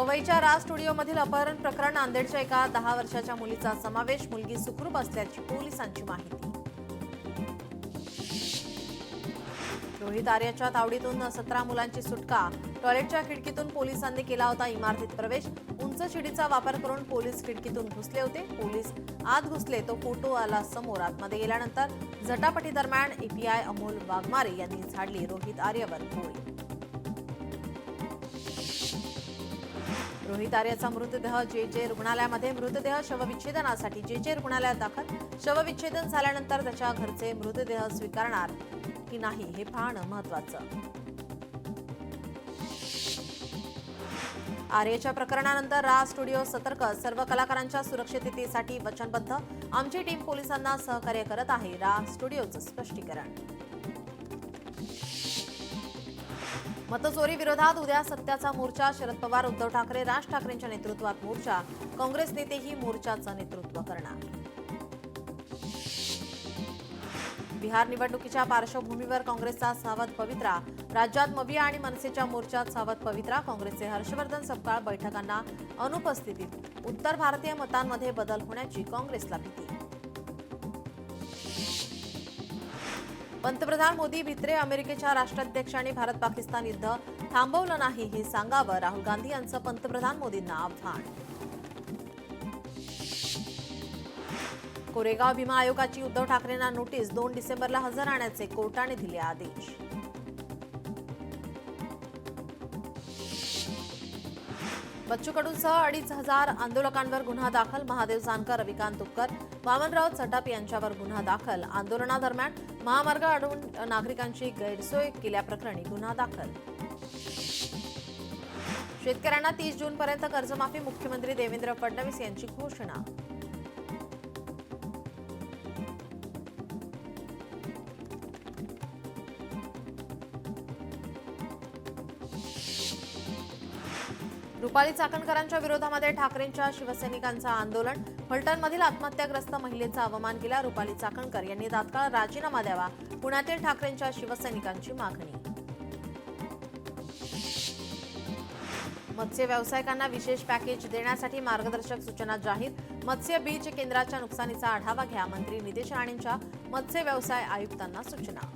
पवईच्या राज स्टुडिओमधील अपहरण प्रकरण नांदेडच्या एका 10 वर्षाच्या मुलीचा समावेश. मुलगी सुखरूप असल्याची पोलिसांची माहिती. रोहित आर्याच्या तावडीतून 17 मुलांची सुटका. टॉयलेटच्या खिडकीतून पोलिसांनी केला होता इमारतीत प्रवेश. उंच शिडीचा वापर करून पोलीस खिडकीतून घुसले होते. पोलीस आत घुसले तो फोटो आला समोर. आतमध्ये गेल्यानंतर झटापटी दरम्यान एपीआय अमोल वाघमारे यांनी झाडली रोहित आर्यावर गोळी. रोहित आर्याचा मृतदेह जे रुग्णालयामध्ये. मृतदेह शवविच्छेदनासाठी जे रुग्णालयात दाखल. शवविच्छेदन झाल्यानंतर त्याच्या घरचे मृतदेह स्वीकारणार की नाही हे पाहणं महत्त्वाचं. आर्याच्या प्रकरणानंतर राज स्टुडिओ सतर्क. सर्व कलाकारांच्या सुरक्षिततेसाठी वचनबद्ध. आमची टीम पोलिसांना सहकार्य करत आहे. राज स्टुडिओचं स्पष्टीकरण. मतचोरी विरोधात उद्या सत्याचा मोर्चा. शरद पवार उद्धव ठाकरे राज ठाकरेंच्या नेतृत्वात मोर्चा. काँग्रेस नेतेही मोर्चाचं नेतृत्व करणार. बिहार निवडणुकीच्या पार्श्वभूमीवर काँग्रेसचा सावध पवित्रा. राज्यात मविया आणि मनसेच्या मोर्चात सावध पवित्रा. काँग्रेसचे हर्षवर्धन सपकाळ बैठकांना अनुपस्थितीत. उत्तर भारतीय मतांमध्ये बदल होण्याची काँग्रेसला भीती. पंतप्रधान मोदी भित्रे. अमेरिकेच्या राष्ट्राध्यक्षांनी भारत पाकिस्तान युद्ध थांबवलं नाही हे सांगावं. राहुल गांधी यांचं पंतप्रधान मोदींना आव्हान. कोरेगाव भीमा आयोगाची उद्धव ठाकरेंना नोटीस. 2 डिसेंबरला हजर राहण्याचे कोर्टाने दिले आदेश. बच्चू कडूंसह 2,500 आंदोलकांवर गुन्हा दाखल. महादेव जानकर, रविकांत तुपकर, वामनराव चटाप यांच्यावर गुन्हा दाखल. आंदोलनादरम्यान महामार्ग अडवून नागरिकांची गैरसोय केल्याप्रकरणी गुन्हा दाखल. शेतकऱ्यांना 30 जूनपर्यंत कर्जमाफी. मुख्यमंत्री देवेंद्र फडणवीस यांची घोषणा. रुपाली चाकणकरांच्या विरोधामध्ये ठाकरेंच्या शिवसैनिकांचं आंदोलन. फलटणमधील आत्महत्याग्रस्त महिलेचा अवमान केला. रुपाली चाकणकर यांनी तात्काळ राजीनामा द्यावा. पुण्यातील ठाकरेंच्या शिवसैनिकांची मागणी. मत्स्य व्यावसायिकांना विशेष पॅकेज देण्यासाठी मार्गदर्शक सूचना जाहीर. मत्स्य बीज केंद्राच्या नुकसानीचा आढावा घ्या. मंत्री नितेश राणेंच्या मत्स्य व्यवसाय आयुक्तांना सूचना.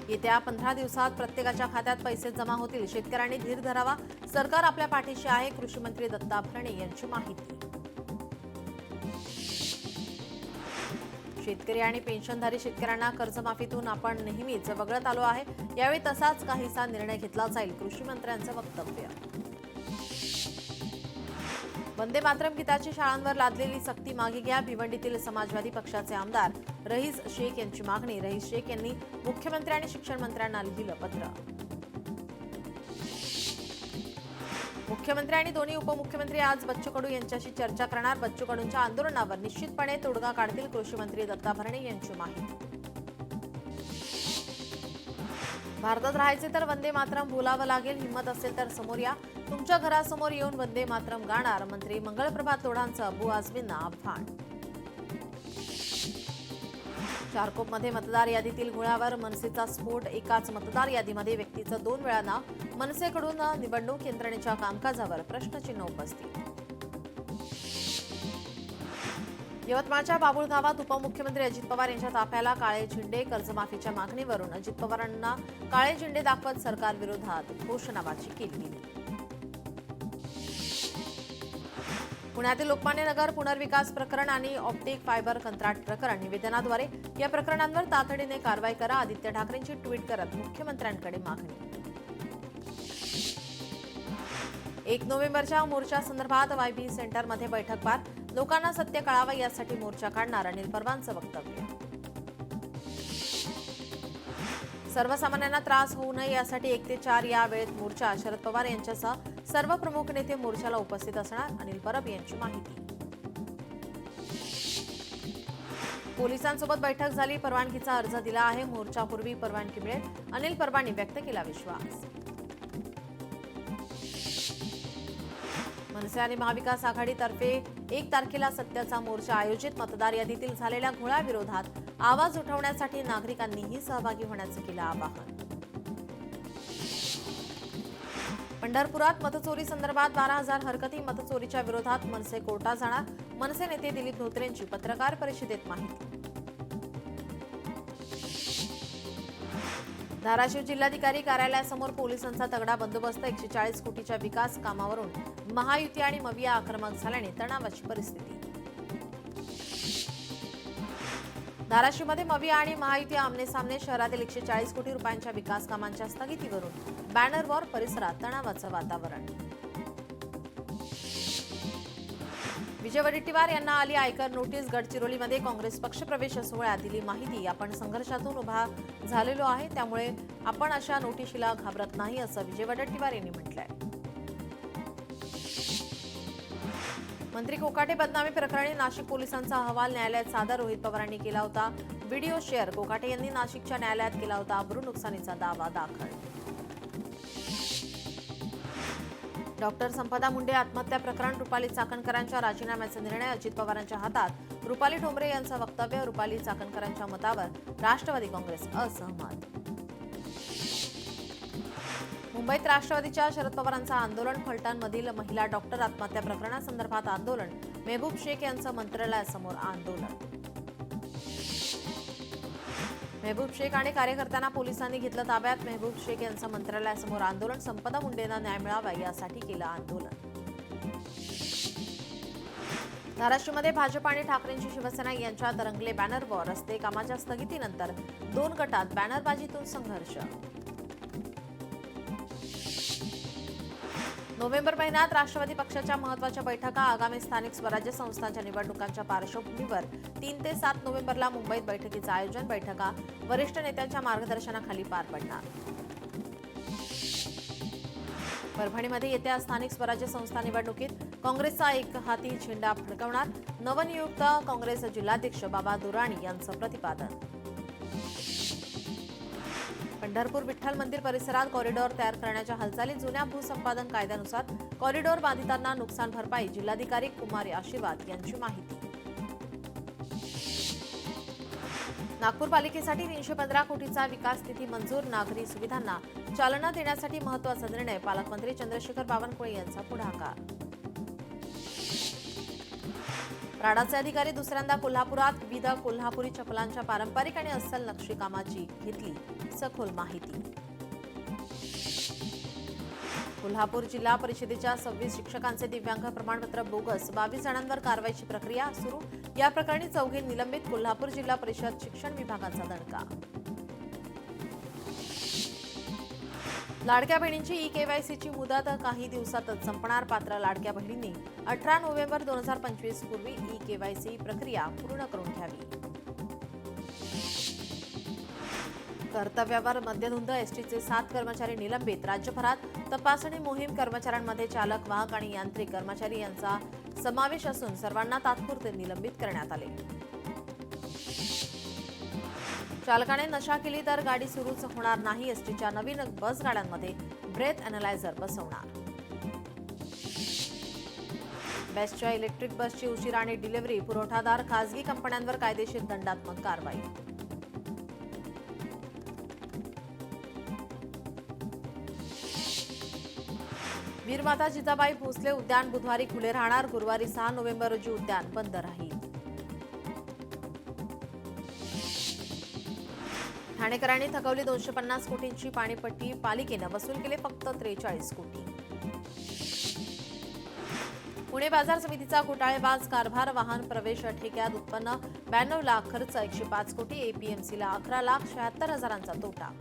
येत्या 15 दिवसात प्रत्येकाच्या खात्यात पैसे जमा होतील. शेतकऱ्यांनी धीर धरावा. सरकार आपल्या पाठीशी आहे. कृषी मंत्री दत्ता भरणे यांची माहिती. शेतकरी आणि पेन्शनधारी शेतकऱ्यांना कर्जमाफीतून आपण नेहमीच वगळत आलो आहे. यावेळी तसाच काहीसा निर्णय घेतला जाईल. कृषी मंत्र्यांचं वक्तव्य. वंदे मातरम गीताची शाळांवर लादलेली सक्ती मागे घ्या. भिवंडीतील समाजवादी पक्षाचे आमदार रईस शेख यांची मागणी. रईस शेख यांनी मुख्यमंत्री आणि शिक्षण मंत्र्यांना लिहिलं पत्र. मुख्यमंत्री आणि दोन्ही उपमुख्यमंत्री आज बच्चू कडू यांच्याशी चर्चा करणार. बच्चू कडूंच्या आंदोलनावर निश्चितपणे तोडगा काढतील. कृषी मंत्री दत्ता भरणे यांची माहिती. भारतात राहायचे तर वंदे मातरम बोलावं लागेल. हिंमत असेल तर समोर या. तुमच्या घरासमोर येऊन वंदे मातरम गाणार. मंत्री मंगळप्रभात लोढांचं अबू आझमींना आव्हान. चारकोपमध्ये मतदार यादीतील घोळ्यावर मनसेचा स्फोट. एकाच मतदार यादीमध्ये व्यक्तीचं 2 वेळा नाव. मनसेकडून निवडणूक यंत्रणेच्या कामकाजावर प्रश्नचिन्ह उपस्थित. यवतमाळच्या बाबुळगावात उपमुख्यमंत्री अजित पवार यांच्या ताफ्याला काळे झेंडे. कर्जमाफीच्या मागणीवरून अजित पवारांना काळे झेंडे दाखवत सरकार विरोधात घोषणाबाजी केली. पुण्यातील लोकमान्य नगर पुनर्विकास प्रकरण आणि ऑप्टिक फायबर कंत्राट प्रकरण. निवेदनाद्वारे या प्रकरणांवर तातडीने कारवाई करा. आदित्य ठाकरेंची ट्विट करत मुख्यमंत्र्यांकडे मागणी. 1 नोव्हेंबरच्या मोर्चासंदर्भात वायबी सेंटरमध्ये बैठक पार. लोकांना सत्य कळावं यासाठी मोर्चा काढणार. अनिल परबांचं वक्तव्य. सर्वसामान्यांना त्रास होऊ नये यासाठी 1 ते 4 या वेळेत मोर्चा. शरद पवार यांच्यासह सर्व प्रमुख नेते मोर्चाला उपस्थित असणार. अनिल परब यांची माहिती. पोलिसांसोबत बैठक झाली. परवानगीचा अर्ज दिला आहे. मोर्चापूर्वी परवानगी मिळेल. अनिल परबांनी व्यक्त केला विश्वास. मनसे आणि महाविकास आघाडीतर्फे 1 तारखेला सत्याचा मोर्चा आयोजित. मतदार यादीतील झालेल्या घोळ्याविरोधात आवाज उठवण्यासाठी नागरिकांनीही सहभागी होण्याचं केलं आवाहन. पंढरपुरात मतचोरी संदर्भात 12,000 हरकती. मतचोरीच्या विरोधात मनसे कोर्टात जाणार. मनसे नेते दिलीप धोत्रेंची पत्रकार परिषदेत माहिती. धाराशिव जिल्हाधिकारी कार्यालयासमोर पोलिसांचा तगडा बंदोबस्त. 140 कोटीच्या विकास कामावरून महायुती आणि मविया आक्रमक झाल्याने तणावाची परिस्थिती. धाराशिवमध्ये मविया आणि महायुती आमनेसामने. शहरातील 140 कोटी रुपयांच्या विकास कामांच्या स्थगितीवरून बॅनर वॉर. परिसरात तणावाचं वातावरण. विजय वडेट्टीवार यांना आली आयकर नोटीस. गडचिरोलीमध्ये काँग्रेस पक्षप्रवेश सोहळ्यात दिली माहिती. आपण संघर्षातून उभा झालेलो आहे, त्यामुळे आपण अशा नोटिशीला घाबरत नाही, असं विजय वडेट्टीवार यांनी म्हटलंय. मंत्री कोकाटे बदनामी प्रकरणी नाशिक पोलिसांचा अहवाल न्यायालयात सादर. रोहित पवारांनी केला होता व्हिडिओ शेअर. कोकाटे यांनी नाशिकच्या न्यायालयात केला होता अब्रू नुकसानीचा दावा दाखल. डॉक्टर संपदा मुंडे आत्महत्या प्रकरण. रुपाली चाकणकरांच्या राजीनाम्याचा निर्णय अजित पवारांच्या हातात. रुपाली ठोंबरे यांचं वक्तव्य. रुपाली चाकणकरांच्या मतावर राष्ट्रवादी काँग्रेस असहमत. मुंबईत राष्ट्रवादीच्या शरद पवारांचं आंदोलन. फलटणमधील महिला डॉक्टर आत्महत्या प्रकरणासंदर्भात आंदोलन. मेहबूब शेख यांचं मंत्रालयासमोर आंदोलन. मेहबूब शेख आणि कार्यकर्त्यांना पोलिसांनी घेतलं ताब्यात. मेहबूब शेख यांचं मंत्रालयासमोर आंदोलन. संपदा मुंडेंना न्याय मिळावा यासाठी केलं आंदोलन. धाराशिवमध्ये भाजप आणि ठाकरेंची शिवसेना यांच्यात रंगले बॅनर वॉर. रस्ते कामाच्या स्थगितीनंतर 2 गटात बॅनरबाजीतून संघर्ष. नोव्हेंबर महिन्यात राष्ट्रवादी पक्षाच्या महत्त्वाच्या बैठका. आगामी स्थानिक स्वराज्य संस्थांच्या निवडणुकांच्या पार्श्वभूमीवर 3 ते 7 नोव्हेंबरला मुंबईत बैठकीचं आयोजन. बैठका वरिष्ठ नेत्यांच्या मार्गदर्शनाखाली पार पडणार. परभणीमध्ये येत्या स्थानिक स्वराज्य संस्था निवडणुकीत काँग्रेसचा एकहाती झेंडा फडकवणार. नवनियुक्त काँग्रेस जिल्हाध्यक्ष बाबा दुराणी यांचं प्रतिपादन. पंढरपूर विठ्ठल मंदिर परिसरात कॉरिडॉर तयार करण्याच्या हालचाली. जुन्या भूसंपादन कायद्यानुसार कॉरिडॉर बांधितांना नुकसान भरपाई. जिल्हाधिकारी कुमारी आशीर्वाद यांची माहिती. नागपूर पालिकेसाठी 315 कोटीचा विकास निधी मंजूर. नागरी सुविधांना चालना देण्यासाठी महत्त्वाचा निर्णय. पालकमंत्री चंद्रशेखर बावनकुळे यांचा पुढाकार. राडाचे अधिकारी दुसऱ्यांदा कोल्हापुरात. विविध कोल्हापुरी चपलांच्या पारंपरिक आणि अस्सल नक्षीकामाची घेतली सखोल माहिती. कोल्हापूर जिल्हा परिषदेच्या 26 शिक्षकांचे दिव्यांग प्रमाणपत्र बोगस. 22 जणांवर कारवाईची प्रक्रिया सुरू. या प्रकरणी 4 निलंबित. कोल्हापूर जिल्हा परिषद शिक्षण विभागाचा दणका. लाडक्या बहिणींची ई-केवायसीची मुदत काही दिवसातच संपणार. पात्र लाडक्या बहिणींनी 18 नोव्हेंबर 2025 पूर्वी ई-केवायसी प्रक्रिया पूर्ण करून घ्यावी. कर्तव्यावर मद्यधुंद. एसटीचे 7 कर्मचारी निलंबित. राज्यभरात तपासणी मोहीम. कर्मचाऱ्यांमध्ये चालक, वाहक आणि यांत्रिक कर्मचारी यांचा समावेश असून सर्वांना तात्पुरते निलंबित करण्यात आले. चालकाने नशा केली तर गाडी सुरूच होणार नाही. एसटीच्या नवीन बस गाड्यांमध्ये ब्रेथ अॅनालायझर बसवणार. बेस्टच्या इलेक्ट्रिक बसची उशीर आणि डिलिव्हरी. पुरवठादार खासगी कंपन्यांवर कायदेशीर दंडात्मक कारवाई. वीरमाता जिजाबाई भोसले उद्यान बुधवारी खुले राहणार. गुरुवारी 6 नोव्हेंबर रोजी उद्यान बंद राहील. ठाणेकरांनी थकवली 250 कोटींची पाणीपट्टी. पालिकेनं वसूल केले फक्त 43 कोटी. पुणे बाजार समितीचा घोटाळेबाज कारभार. वाहन प्रवेश ठेक्यात उत्पन्न 92 लाख. खर्च 105 कोटी. एपीएमसीला 11,76,000चा तोटा.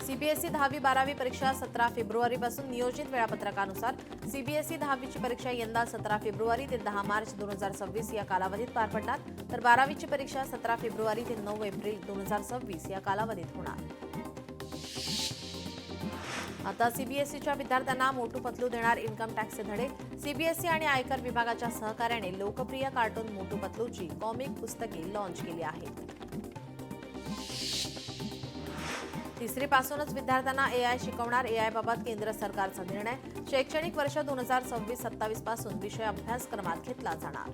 सीबीएसई 10वी-12वी परीक्षा 17 फेब्रुवारीपासून. नियोजित वेळापत्रकानुसार सीबीएसई 10वीची परीक्षा यंदा 17 फेब्रुवारी ते 10 मार्च 2026 या कालावधीत पार पडणार. तर 12वीची परीक्षा 17 फेब्रुवारी ते 9 एप्रिल 2026 या कालावधीत होणार. आता सीबीएसईच्या विद्यार्थ्यांना मोटू पतलू देणार इन्कम टॅक्सचे धडे. सीबीएसई आणि आयकर विभागाच्या सहकार्याने लोकप्रिय कार्टून मोटू पतलूची कॉमिक पुस्तके लॉन्च केली आहेत. 3री पासूनच विद्यार्थ्यांना एआय शिकवणार. एआय बाबत केंद्र सरकारचा निर्णय. शैक्षणिक वर्ष 2026-27 पासून विषय अभ्यासक्रमात घेतला जाणार.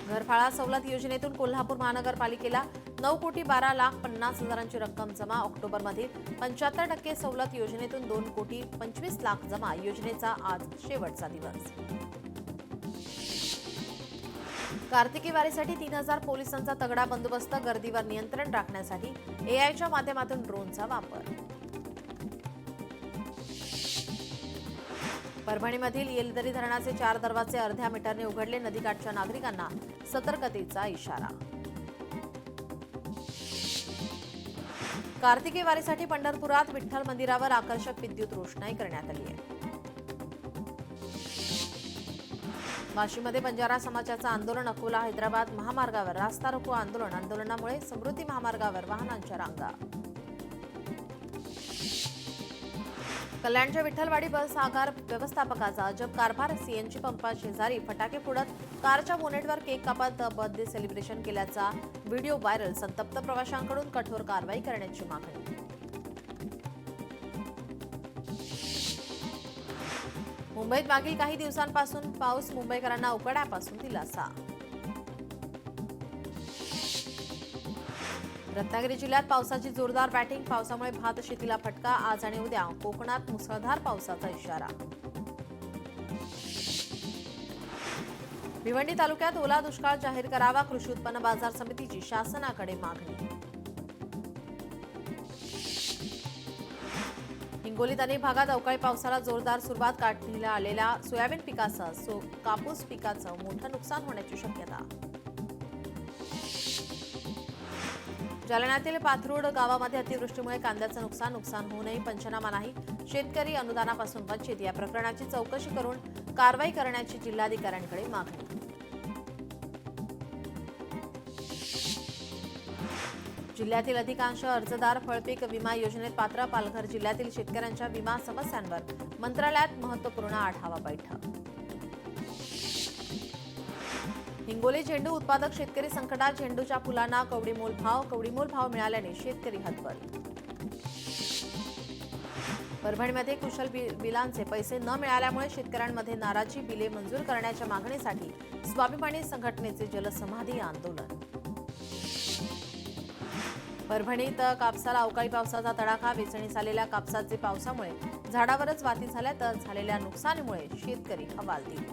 घरफाळा सवलत योजनेतून कोल्हापूर महानगरपालिकेला 9,12,50,000ची रक्कम जमा. ऑक्टोबरमधील 75% सवलत योजनेतून 2,25,00,000 जमा. योजनेचा आज शेवटचा दिवस. कार्तिकी वारीसाठी 3,000 पोलिसांचा तगडा बंदोबस्त. गर्दीवर नियंत्रण राखण्यासाठी एआयच्या माध्यमातून ड्रोनचा वापर. परभणीमधील येलदरी धरणाचे 4 दरवाजे अर्ध्या मीटरने उघडले. नदीकाठच्या नागरिकांना सतर्कतेचा इशारा. कार्तिकी वारीसाठी पंढरपुरात विठ्ठल मंदिरावर आकर्षक विद्युत रोषणाई करण्यात आली आहे. वाशीमध्ये बंजारा समाजाचं आंदोलन. अकोला हैदराबाद महामार्गावर रास्ता रोको आंदोलन. आंदोलनामुळे समृद्धी महामार्गावर वाहनांच्या रांगा. कल्याणच्या विठ्ठलवाडी बस आगार व्यवस्थापकाचा अजब कारभार. सीएनजी पंपा शेजारी फटाके फोडत कारच्या बोनेटवर केक कापत बर्थडे सेलिब्रेशन केल्याचा व्हिडिओ व्हायरल. संतप्त प्रवाशांकडून कठोर कारवाई करण्याची मागणी. मुंबईत मागील काही दिवसांपासून पाऊस. मुंबईकरांना उकाड्यापासून दिलासा. रत्नागिरी जिल्ह्यात पावसाची जोरदार बॅटिंग. पावसामुळे भात शेतीला फटका. आज आणि उद्या कोकणात मुसळधार पावसाचा इशारा. भिवंडी तालुक्यात ओला दुष्काळ जाहीर करावा. कृषी उत्पन्न बाजार समितीची शासनाकडे मागणी. हिंगोलीत अनेक भागात अवकाळी पावसाला जोरदार सुरुवात. काढणीला आलेल्या सोयाबीन पिकासह कापूस पिकाचं मोठं नुकसान होण्याची शक्यता. जालन्यातील पाथरूड गावामध्ये अतिवृष्टीमुळे कांद्याचं नुकसान होऊनही पंचनामा नाही. शेतकरी अनुदानापासून वंचित. या प्रकरणाची चौकशी करून कारवाई करण्याची जिल्हाधिकाऱ्यांकडे मागणी. जिल्ह्यातील अधिकांश अर्जदार फळपीक विमा योजनेत पात्र. पालघर जिल्ह्यातील शेतकऱ्यांच्या विमा समस्यांवर मंत्रालयात महत्त्वपूर्ण आढावा बैठक. हिंगोली झेंडू उत्पादक शेतकरी संकटात. झेंडूच्या फुलांना कवडीमोल भाव मिळाल्याने शेतकरी हतबल. परभणीमध्ये कुशल बिलांचे पैसे न मिळाल्यामुळे शेतकऱ्यांमध्ये नाराजी. बिले मंजूर करण्याच्या मागणीसाठी स्वाभिमानी संघटनेचे जलसमाधी आंदोलन. परभणीत कापसाला अवकाळी पावसाचा तडाखा. वेचणीस आलेल्या कापसाचे पावसामुळे झाडावरच वाती झाल्या तर झालेल्या नुकसानीमुळे शेतकरी हवालदिल.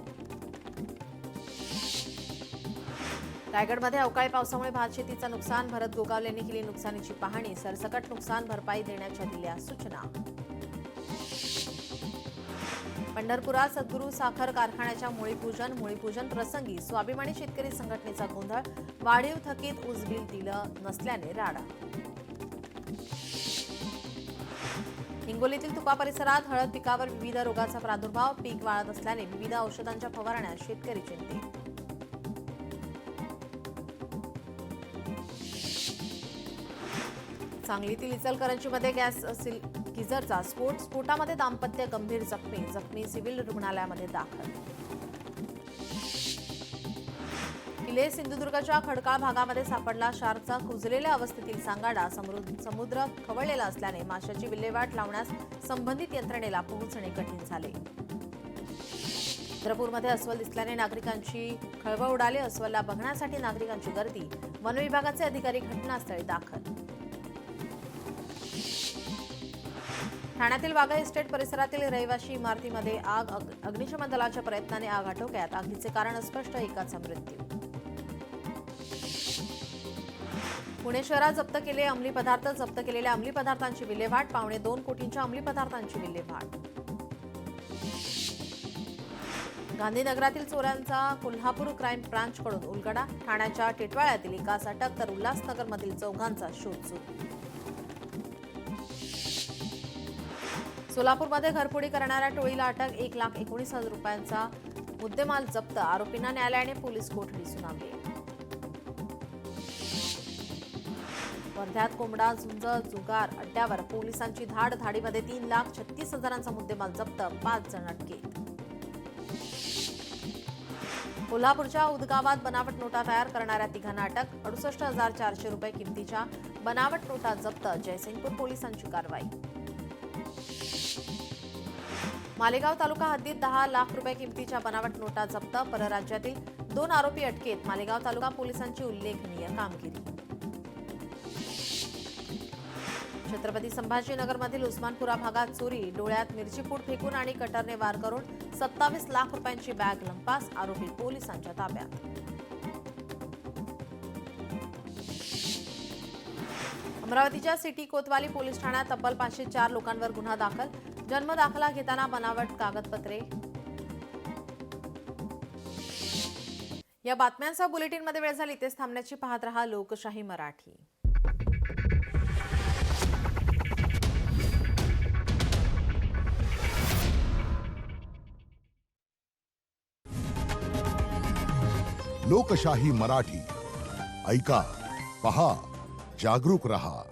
रायगडमध्ये अवकाळी पावसामुळे भात शेतीचं नुकसान. भरत गोगावले यांनी केली नुकसानीची पाहणी. सरसकट नुकसान भरपाई देण्याच्या दिल्या सूचना. पंढरपुरात सद्गुरू साखर कारखान्याच्या मुळीपूजन प्रसंगी स्वाभिमानी शेतकरी संघटनेचा गोंधळ. वाढीव थकीत ऊस बिल दिलं नसल्याने राडा. हिंगोलीतील तुपा परिसरात हळद पिकावर विविध रोगाचा प्रादुर्भाव. पीक वाळत असल्याने विविध औषधांच्या फवारण्या. शेतकरी चिंतित. सांगलीतील इचलकरंजीमध्ये गॅस गिझरचा स्फोटामध्ये दाम्पत्य गंभीर जखमी सिव्हिल रुग्णालयामध्ये दाखल. किल्ले सिंधुदुर्गच्या खडकाळ भागामध्ये सापडला शार्कचा कुजलेल्या अवस्थेतील सांगाडा. समुद्र खवळलेला असल्याने माशाची विल्हेवाट लावण्यास संबंधित यंत्रणेला पोहोचणे कठीण झाले. चंद्रपूरमध्ये अस्वल दिसल्याने नागरिकांची खळबळ उडाली. अस्वलला बघण्यासाठी नागरिकांची गर्दी. वनविभागाचे अधिकारी घटनास्थळी दाखल. ठाण्यातील वाघा इस्टेट परिसरातील रहिवाशी इमारतीमध्ये आग. अग्निशमन दलाच्या प्रयत्नाने आग आटोक्यात. आगीचे कारण अस्पष्ट. एकाचा मृत्यू. पुणे शहरात जप्त केले अंमली पदार्थ. जप्त केलेल्या अंमली पदार्थांची विल्हेवाट. 2.25 कोटींच्या अंमली पदार्थांची विल्हेवाट. गांधीनगरातील चोऱ्यांचा कोल्हापूर क्राईम ब्रांचकडून उलगडा. ठाण्याच्या टिटवाळ्यातील एकास अटक तर उल्हासनगरमधील चौघांचा शोध सुरू. सोलापूरमध्ये घरफोडी करणाऱ्या टोळीला अटक. 1,19,000 रुपयांचा मुद्देमाल जप्त. आरोपींना न्यायालयाने पोलीस कोठडी सुनावली. वर्ध्यात कोंबडा झुंज जुगार अड्ड्यावर पोलिसांची धाड. धाडीमध्ये 3,36,000चा मुद्देमाल जप्त. 5 जण अटकेत. कोल्हापूरच्या उदगावात बनावट नोटा तयार करणाऱ्या तिघांना अटक. 68,400 रुपये किमतीच्या बनावट नोटा जप्त. जयसिंगपूर पोलिसांची कारवाई. मालेगाव तालुका हद्दीत 10 लाख रुपये किमतीच्या बनावट नोटा जप्त. परराज्यातील 2 आरोपी अटकेत. मालेगाव तालुका पोलिसांची उल्लेखनीय कामगिरी. छत्रपती संभाजीनगरमधील उस्मानपुरा भागात चोरी, डोळ्यात मिरची पूड फेकून आणि कटरने वार करून 27 लाख रुपयांची बॅग लंपास, आरोपी पोलिसांच्या ताब्यात. अमरावतीच्या सिटी कोतवाली पोलीस ठाण्यात तब्बल 504 लोकांवर गुन्हा दाखल. जन्म दाखला घेताना बनावट कागदपत्रे. या बातम्यांसह बुलेटिनमध्ये वेळ झाली. इथेच थांबण्याची. पाहत रहा लोकशाही मराठी. लोकशाही मराठी ऐका, पहा, जागरूक रहा.